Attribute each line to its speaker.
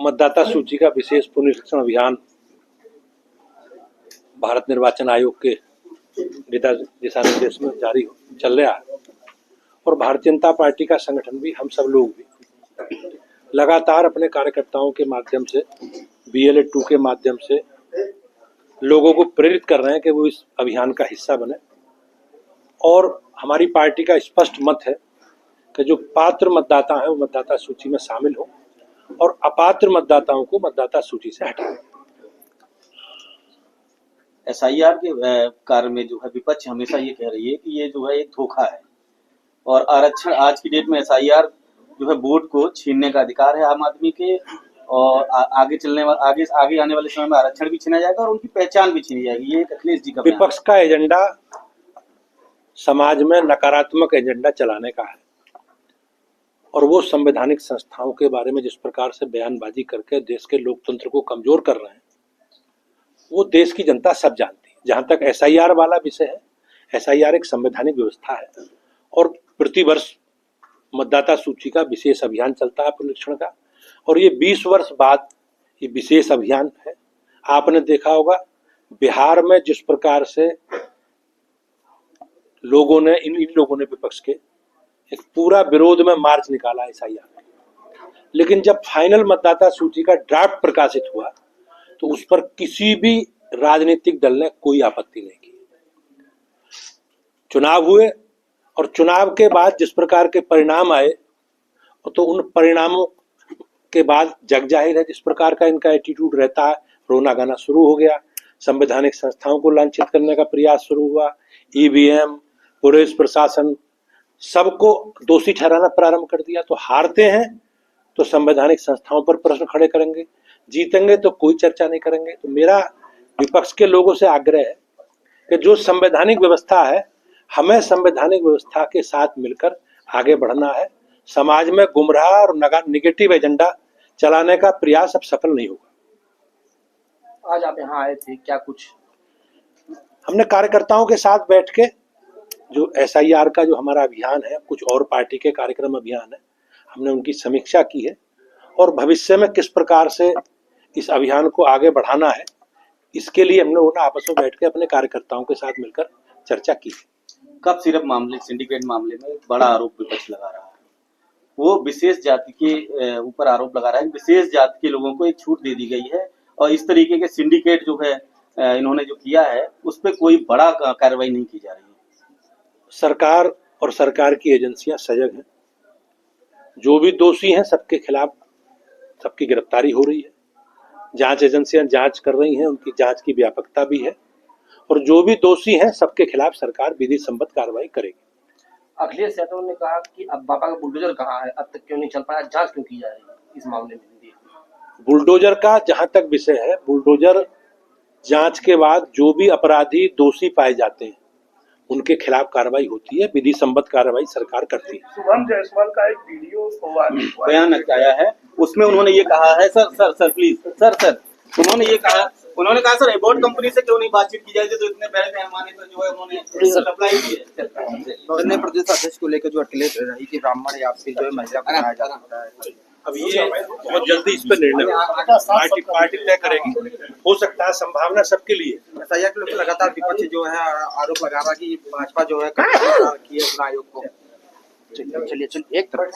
Speaker 1: मतदाता सूची का विशेष पुनरीक्षण अभियान भारत निर्वाचन आयोग के दिशा निर्देश में जारी चल रहा है और भारतीय जनता पार्टी का संगठन भी, हम सब लोग भी लगातार अपने कार्यकर्ताओं के माध्यम से, BLA-2 के माध्यम से लोगों को प्रेरित कर रहे हैं कि वो इस अभियान का हिस्सा बने। और हमारी पार्टी का स्पष्ट मत है कि जो पात्र मतदाता हैं वो मतदाता सूची में शामिल हो और अपात्र मतदाताओं को मतदाता सूची से हटाएं।
Speaker 2: SIR के कार्य में जो है विपक्ष हमेशा ये कह रही है कि ये जो है एक धोखा है और आरक्षण आज की डेट में SIR जो है वोट को छीनने का अधिकार है आम आदमी के, और आगे आने वाले समय में आरक्षण भी छीना जाएगा और उनकी पहचान भी छीनी जाएगी। ये अखिलेश जी का
Speaker 1: विपक्ष का एजेंडा समाज में नकारात्मक एजेंडा चलाने का है और वो संवैधानिक संस्थाओं के बारे में जिस प्रकार से बयानबाजी करके देश के लोकतंत्र को कमजोर कर रहे हैं वो देश की जनता सब जानती है। जहां तक SIR वाला विषय है, SIR एक संवैधानिक व्यवस्था है और प्रतिवर्ष मतदाता सूची का विशेष अभियान चलता है पुनरीक्षण का, और ये 20 वर्ष बाद ये विशेष अभियान है। आपने देखा होगा बिहार में जिस प्रकार से लोगों ने इन लोगों ने विपक्ष के एक पूरा विरोध में मार्च निकाला SIR, लेकिन जब फाइनल मतदाता सूची का ड्राफ्ट प्रकाशित हुआ तो उस पर किसी भी राजनीतिक दल ने कोई आपत्ति नहीं की। चुनाव हुए और चुनाव के बाद जिस प्रकार के परिणाम आए तो उन परिणामों के बाद जग जाहिर है जिस प्रकार का इनका एटीट्यूड रहता है, रोना गाना शुरू हो गया। संवैधानिक संस्थाओं को लांछित करने का प्रयास शुरू हुआ। EVM, पुलिस प्रशासन सबको दोषी ठहराना प्रारंभ कर दिया। तो हारते हैं तो संवैधानिक संस्थाओं पर प्रश्न खड़े करेंगे, जीतेंगे तो कोई चर्चा नहीं करेंगे। तो मेरा विपक्ष के लोगों से आग्रह है कि जो संवैधानिक व्यवस्था है हमें संवैधानिक व्यवस्था के साथ मिलकर आगे बढ़ना है। समाज में गुमराह और निगेटिव एजेंडा चलाने का प्रयास अब सफल नहीं होगा।
Speaker 3: आज आप यहाँ आए थे, क्या कुछ
Speaker 1: हमने कार्यकर्ताओं के साथ बैठ के जो SIR का जो हमारा अभियान है, कुछ और पार्टी के कार्यक्रम अभियान है, हमने उनकी समीक्षा की है और भविष्य में किस प्रकार से इस अभियान को आगे बढ़ाना है इसके लिए हम लोगों ने आपस में बैठ के अपने कार्यकर्ताओं के साथ मिलकर चर्चा की।
Speaker 2: कप सिरप मामले, सिंडिकेट मामले में बड़ा आरोप विपक्ष लगा रहा है। वो विशेष जाति के ऊपर आरोप लगा रहा है, विशेष जाति के लोगों को एक छूट दे दी गई है और इस तरीके के सिंडिकेट जो है इन्होंने जो किया है उस पर कोई बड़ा कार्रवाई नहीं की जा रही है।
Speaker 1: सरकार और सरकार की एजेंसियां सजग हैं। जो भी दोषी हैं सबके खिलाफ सबकी गिरफ्तारी हो रही है। जांच एजेंसियां जांच कर रही हैं, उनकी जांच की व्यापकता भी है और जो भी दोषी हैं सबके खिलाफ सरकार विधि सम्मत कार्रवाई करेगी।
Speaker 3: अखिलेश यादव ने कहा कि अब बाबा का बुलडोजर कहाँ है, अब तक क्यों नहीं चल पाया, जांच क्यों की जा रही है इस मामले में?
Speaker 1: बुलडोजर का जहां तक विषय है, बुलडोजर जांच के बाद जो भी अपराधी दोषी पाए जाते हैं उनके खिलाफ कार्रवाई होती है, विधि सम्मत कार्रवाई सरकार करती है।
Speaker 4: शुभम जायसवाल का एक वीडियो
Speaker 2: बयान आया है, उसमें उन्होंने ये कहा है सर प्लीज सर उन्होंने कहा सर एबॉर्ड कंपनी से क्यों नहीं बातचीत की जाएगी, तो इतने बड़े पैमाने पर जो है उन्होंने सप्लाई की है।
Speaker 3: प्रदेश अध्यक्ष को लेकर जो अखिलेश रही कि ब्राह्मण या फिर जो है महिला को बनाया जा सकता है,
Speaker 1: अब ये बहुत जल्दी इस पर निर्णय पार्टी तय करेगी। हो सकता है, संभावना सबके लिए।
Speaker 3: SIR के लोग लगातार विपक्ष जो है आरोप लगा रहा है कि भाजपा जो है चुनाव आयोग को। चलिए एक तरफ